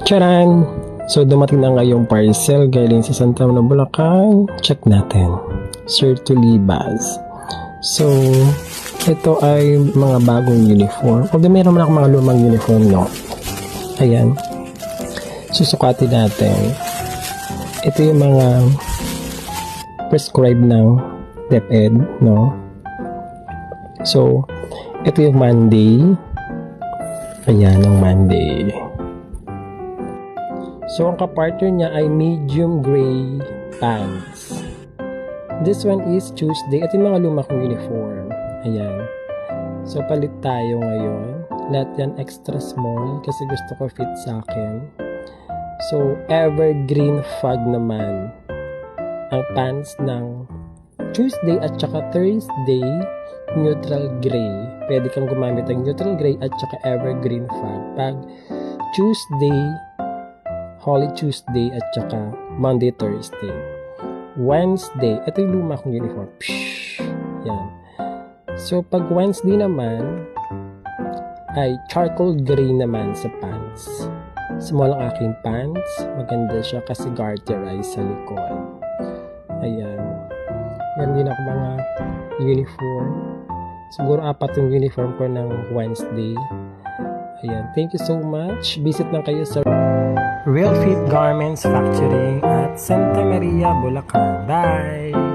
Charan! So dumating na nga yung parcel galing sa Santa Ana, Bulacan. Check natin. Sir Tulibas. So, ito ay mga bagong uniform. Although meron man ako mga lumang uniform, no? Ayan. Susukatin natin. Ito yung mga prescribed ng DepEd, no? So, ito yung Monday. Ayan, ang Monday. So, ang kapartner niya ay medium gray pants. This one is Tuesday. Ito yung mga luma kong uniform. Ayan. So, palit tayo ngayon. Lahat yan extra small kasi gusto ko fit sa akin. So, evergreen fog naman ang pants ng Tuesday at saka Thursday, neutral gray. Pwede kang gumamit ng neutral gray at saka evergreen fog. Pag Tuesday, Holy Tuesday at saka Monday, Thursday. Wednesday, ito yung luma kong uniform. Psh! Yan. So, pag Wednesday naman, ay charcoal gray naman sa pants. Small ang aking pants. Maganda siya kasi garterize sa likod. Ayan. Yan din ako mga uniform. Siguro 4 yung uniform ko ng Wednesday. Ayan. Thank you so much. Visit lang kayo sa Real Fit Garments Factory at Santa Maria, Bulacan. Bye!